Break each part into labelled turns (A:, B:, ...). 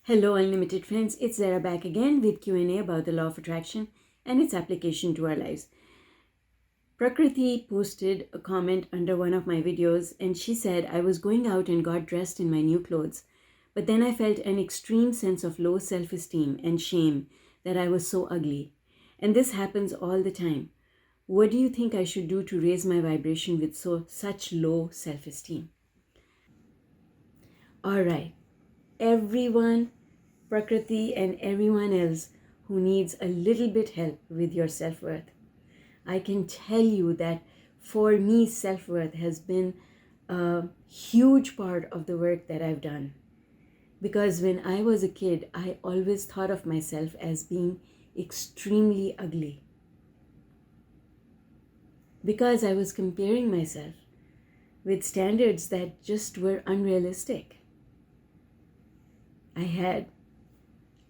A: Hello unlimited friends, it's Zara back again with Q&A about the law of attraction and its application to our lives. Prakriti posted a comment under one of my videos and she said, I was going out and got dressed in my new clothes, but then I felt an extreme sense of low self-esteem and shame that I was so ugly. And this happens all the time. What do you think I should do to raise my vibration with such low self-esteem? All right. Everyone, Prakriti, and everyone else who needs a little bit help with your self-worth. I can tell you that for me, self-worth has been a huge part of the work that I've done. Because when I was a kid, I always thought of myself as being extremely ugly. Because I was comparing myself with standards that just were unrealistic. I had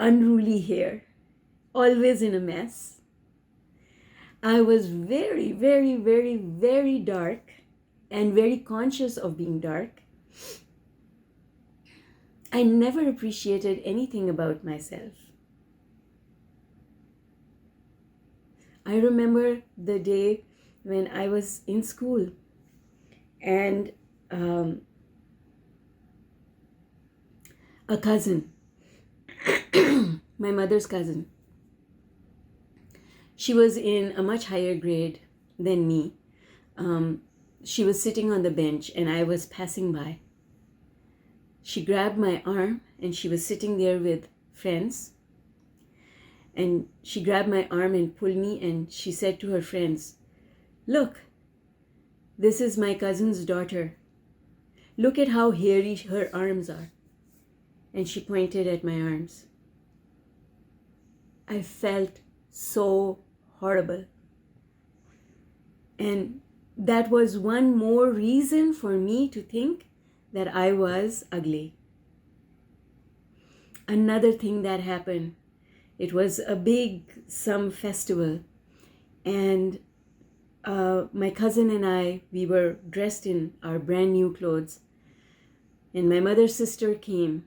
A: unruly hair, always in a mess. I was very, very, very, very dark and very conscious of being dark. I never appreciated anything about myself. I remember the day when I was in school and a cousin, my mother's cousin, she was in a much higher grade than me. She was sitting on the bench and I was passing by. She grabbed my arm and she was sitting there with friends. And she grabbed my arm and pulled me and she said to her friends, "Look, this is my cousin's daughter. Look at how hairy her arms are." And she pointed at my arms. I felt so horrible. And that was one more reason for me to think that I was ugly. Another thing that happened, it was a big some festival, and my cousin and I, we were dressed in our brand new clothes, and my mother's sister came,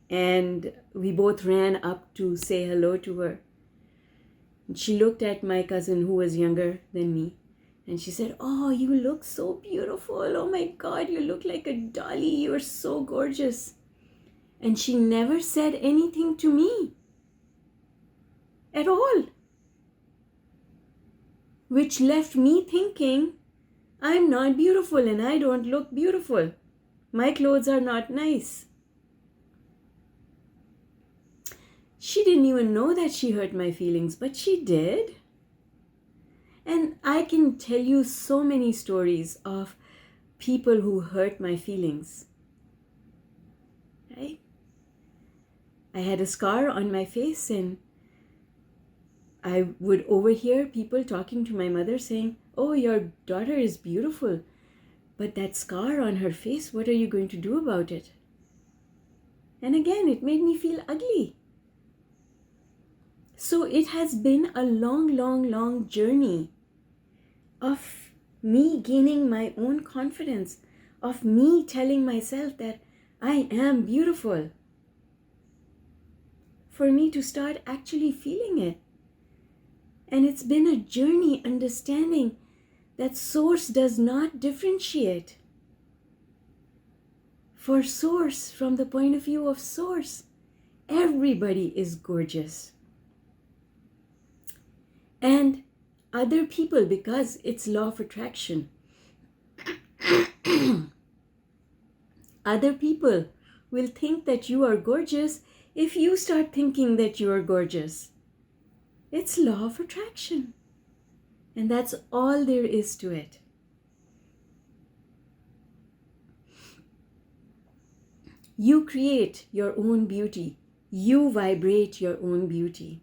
A: and we both ran up to say hello to her. And she looked at my cousin who was younger than me, and she said, "Oh, you look so beautiful. Oh my God, you look like a dolly. You're so gorgeous." And she never said anything to me at all, which left me thinking, I'm not beautiful and I don't look beautiful. My clothes are not nice. She didn't even know that she hurt my feelings, but she did. And I can tell you so many stories of people who hurt my feelings. Right? I had a scar on my face and I would overhear people talking to my mother saying, "Oh, your daughter is beautiful, but that scar on her face, what are you going to do about it?" And again, it made me feel ugly. So it has been a long, long, long journey of me gaining my own confidence, of me telling myself that I am beautiful, for me to start actually feeling it. And it's been a journey understanding that source does not differentiate. For source, from the point of view of source, everybody is gorgeous. And other people, because it's law of attraction, other people will think that you are gorgeous if you start thinking that you are gorgeous. It's law of attraction. And that's all there is to it. You create your own beauty. You vibrate your own beauty.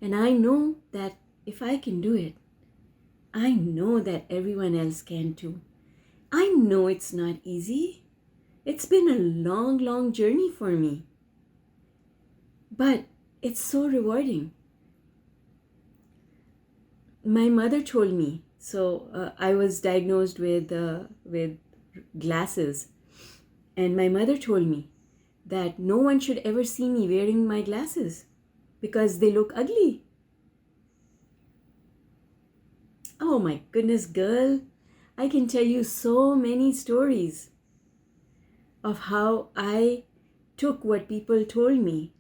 A: And I know that if I can do it, I know that everyone else can too. I know it's not easy. It's been a long, long journey for me. But it's so rewarding. My mother told me, I was diagnosed with glasses, and my mother told me that no one should ever see me wearing my glasses because they look ugly. Oh my goodness, girl, I can tell you so many stories of how I took what people told me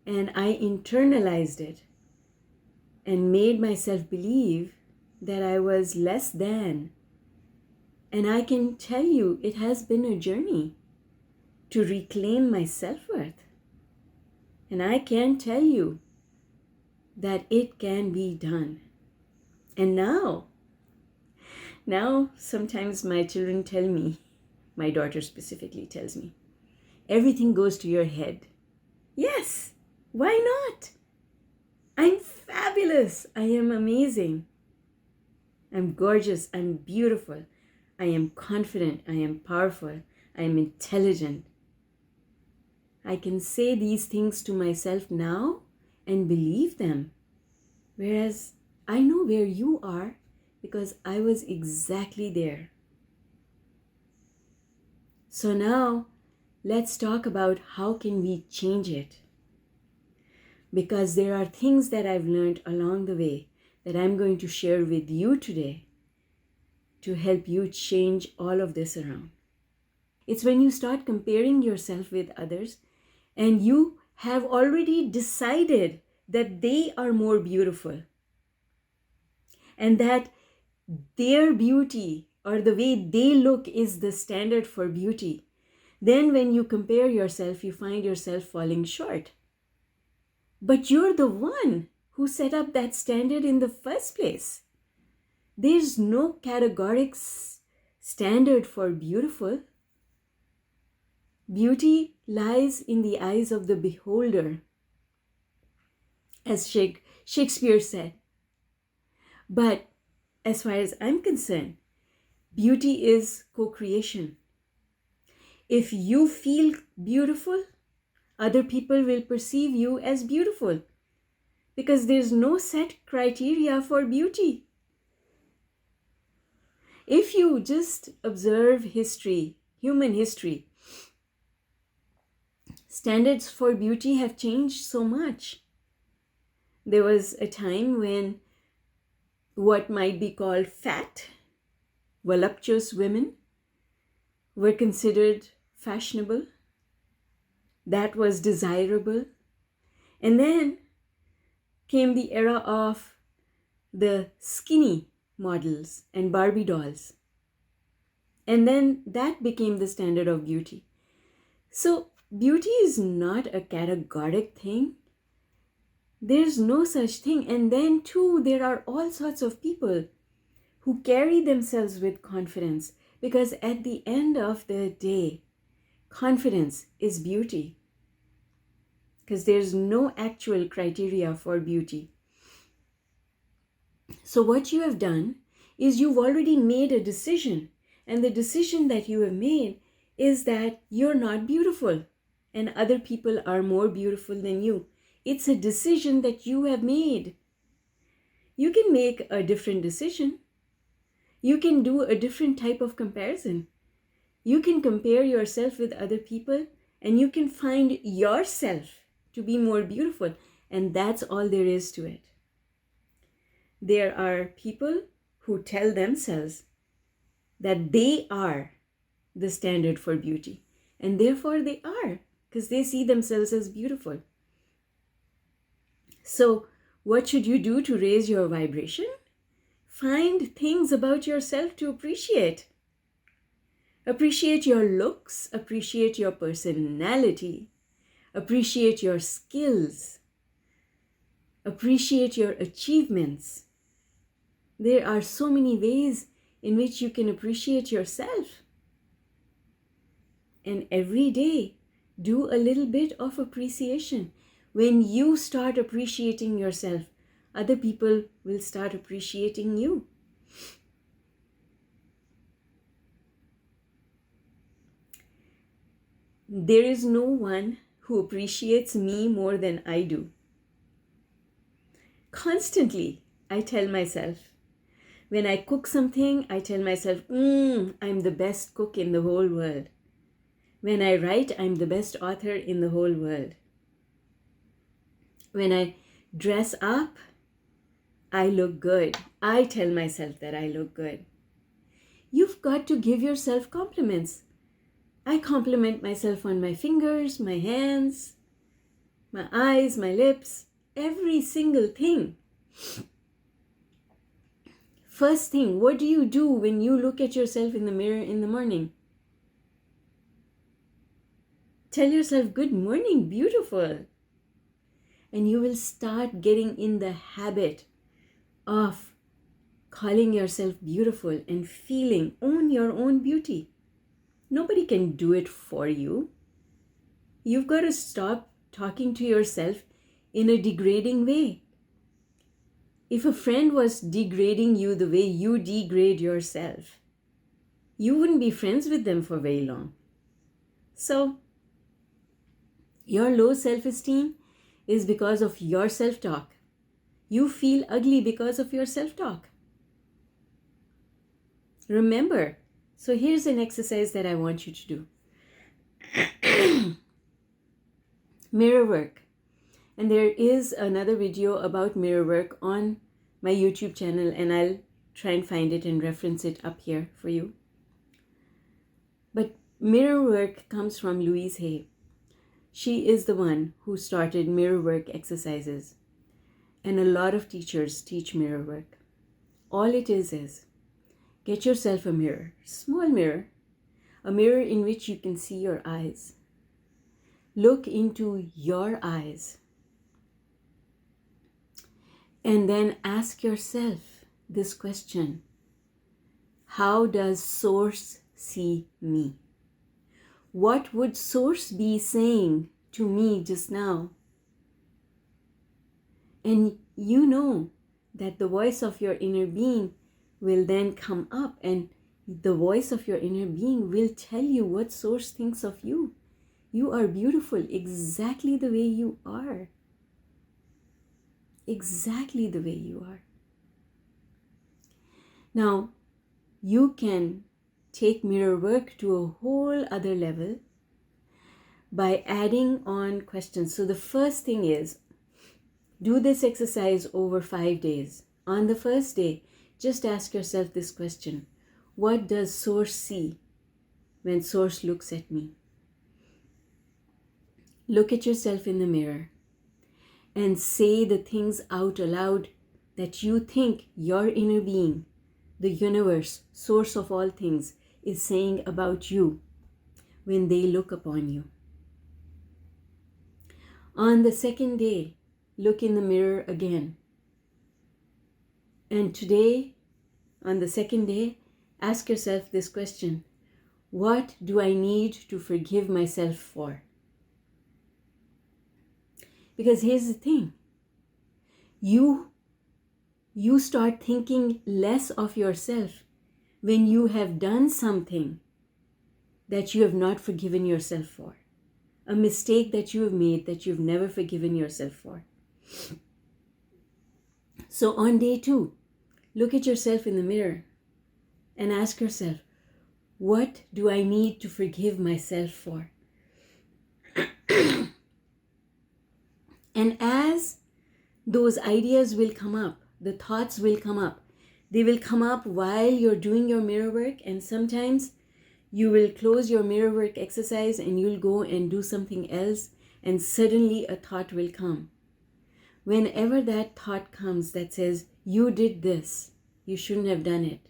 A: and I internalized it and made myself believe that I was less than. And I can tell you, it has been a journey to reclaim my self-worth. And I can tell you that it can be done. And now sometimes my children tell me, my daughter specifically tells me, everything goes to your head. Yes, why not? I'm fabulous. I am amazing. I'm gorgeous. I'm beautiful. I am confident. I am powerful. I am intelligent. I can say these things to myself now and believe them. Whereas I know where you are because I was exactly there. So now let's talk about how can we change it. Because there are things that I've learned along the way that I'm going to share with you today to help you change all of this around. It's when you start comparing yourself with others and you have already decided that they are more beautiful and that their beauty or the way they look is the standard for beauty. Then when you compare yourself, you find yourself falling short. But you're the one who set up that standard in the first place. There's no categoric standard for beautiful. Beauty lies in the eyes of the beholder, as Shakespeare said. But as far as I'm concerned, beauty is co-creation. If you feel beautiful, other people will perceive you as beautiful because there's no set criteria for beauty. If you just observe history, human history, standards for beauty have changed so much. There was a time when what might be called fat, voluptuous women were considered fashionable. That was desirable. And then came the era of the skinny models and Barbie dolls. And then that became the standard of beauty. So beauty is not a categoric thing. There's no such thing. And then too, there are all sorts of people who carry themselves with confidence because at the end of the day, confidence is beauty because there's no actual criteria for beauty. So what you have done is you've already made a decision, and the decision that you have made is that you're not beautiful and other people are more beautiful than you. It's a decision that you have made. You can make a different decision. You can do a different type of comparison. You can compare yourself with other people and you can find yourself to be more beautiful. And that's all there is to it. There are people who tell themselves that they are the standard for beauty. And therefore they are, because they see themselves as beautiful. So what should you do to raise your vibration? Find things about yourself to appreciate. Appreciate your looks, appreciate your personality, appreciate your skills, appreciate your achievements. There are so many ways in which you can appreciate yourself. And every day, do a little bit of appreciation. When you start appreciating yourself, other people will start appreciating you. There is no one who appreciates me more than I do. Constantly, I tell myself, when I cook something, I tell myself, I'm the best cook in the whole world. When I write, I'm the best author in the whole world. When I dress up, I look good. I tell myself that I look good. You've got to give yourself compliments. I compliment myself on my fingers, my hands, my eyes, my lips, every single thing. First thing, what do you do when you look at yourself in the mirror in the morning? Tell yourself, good morning, beautiful. And you will start getting in the habit of calling yourself beautiful and feeling, own your own beauty. Nobody can do it for you. You've got to stop talking to yourself in a degrading way. If a friend was degrading you the way you degrade yourself, you wouldn't be friends with them for very long. So, your low self-esteem is because of your self-talk. You feel ugly because of your self-talk. Remember, so here's an exercise that I want you to do. Mirror work. And there is another video about mirror work on my YouTube channel, and I'll try and find it and reference it up here for you. But mirror work comes from Louise Hay. She is the one who started mirror work exercises. And a lot of teachers teach mirror work. All it is get yourself a mirror, small mirror, a mirror in which you can see your eyes. Look into your eyes. And then ask yourself this question: how does Source see me? What would Source be saying to me just now? And you know that the voice of your inner being will then come up, and the voice of your inner being will tell you what Source thinks of you. You are beautiful exactly the way you are. Exactly the way you are. Now, you can take mirror work to a whole other level by adding on questions. So the first thing is, do this exercise over 5 days. On the first day, just ask yourself this question: what does Source see when Source looks at me? Look at yourself in the mirror and say the things out aloud that you think your inner being, the universe, Source of all things, is saying about you when they look upon you. On the second day, look in the mirror again. And today, on the second day, ask yourself this question: what do I need to forgive myself for? Because here's the thing, you start thinking less of yourself when you have done something that you have not forgiven yourself for, a mistake that you have made that you've never forgiven yourself for. So on day 2, look at yourself in the mirror and ask yourself, what do I need to forgive myself for? And as those ideas will come up, the thoughts will come up. They will come up while you're doing your mirror work, and sometimes you will close your mirror work exercise and you'll go and do something else, and suddenly a thought will come. Whenever that thought comes that says, you did this, you shouldn't have done it,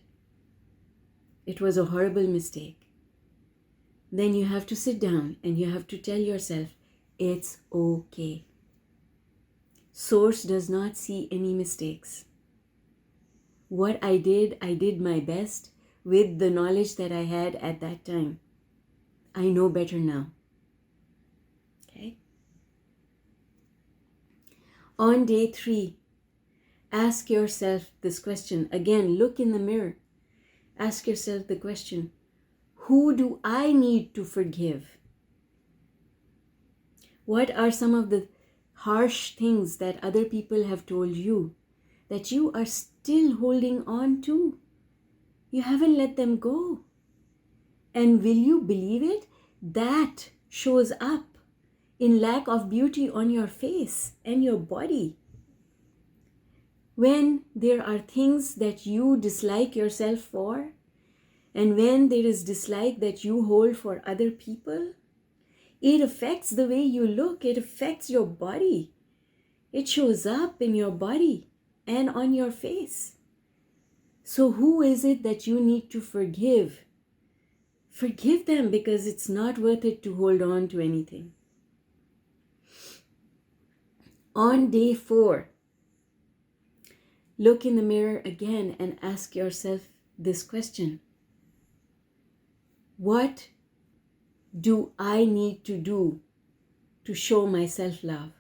A: it was a horrible mistake, then you have to sit down and you have to tell yourself, it's okay. Source does not see any mistakes. What I did my best with the knowledge that I had at that time. I know better now. Okay? On day 3, ask yourself this question. Again, look in the mirror. Ask yourself the question, who do I need to forgive? What are some of the harsh things that other people have told you that you are still holding on to? You haven't let them go. And will you believe it? that shows up in lack of beauty on your face and your body. When there are things that you dislike yourself for, and when there is dislike that you hold for other people, it affects the way you look. It affects your body. It shows up in your body and on your face. So who is it that you need to forgive? Forgive them, because it's not worth it to hold on to anything. On day 4, look in the mirror again and ask yourself this question. What do I need to do to show myself love?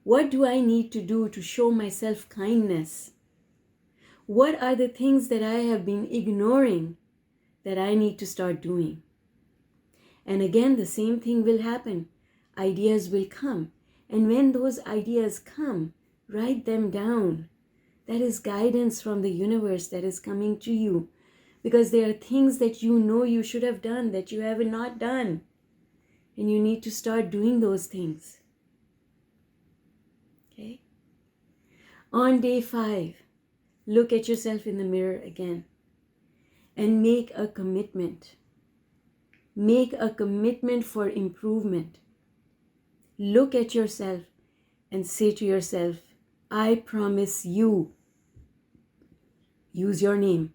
A: What do I need to do to show myself kindness? What are the things that I have been ignoring that I need to start doing? And again, the same thing will happen. Ideas will come. And when those ideas come, write them down. That is guidance from the universe that is coming to you. Because there are things that you know you should have done that you have not done. And you need to start doing those things. Okay? On day 5, look at yourself in the mirror again and make a commitment. Make a commitment for improvement. Look at yourself and say to yourself, I promise you. Use your name.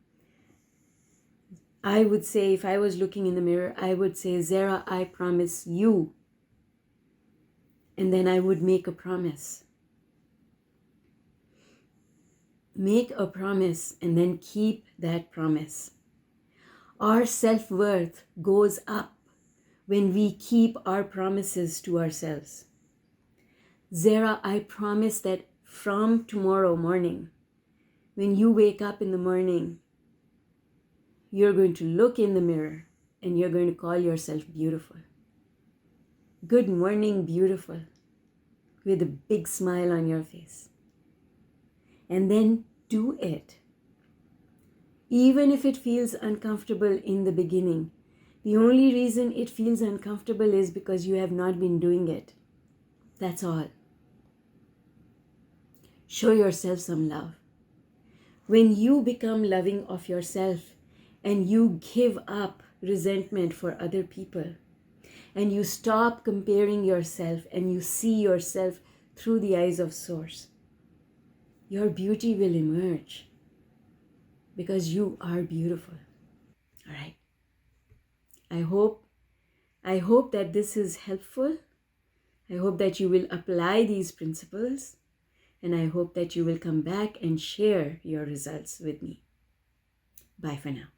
A: I would say, if I was looking in the mirror, I would say, Zara, I promise you. And then I would make a promise. Make a promise and then keep that promise. Our self-worth goes up when we keep our promises to ourselves. Zara, I promise that from tomorrow morning, when you wake up in the morning, you're going to look in the mirror and you're going to call yourself beautiful. Good morning, beautiful, with a big smile on your face. And then do it. Even if it feels uncomfortable in the beginning, the only reason it feels uncomfortable is because you have not been doing it. That's all. Show yourself some love. When you become loving of yourself and you give up resentment for other people, and you stop comparing yourself and you see yourself through the eyes of Source, your beauty will emerge because you are beautiful. All right. I hope that this is helpful. I hope that you will apply these principles, and I hope that you will come back and share your results with me. Bye for now.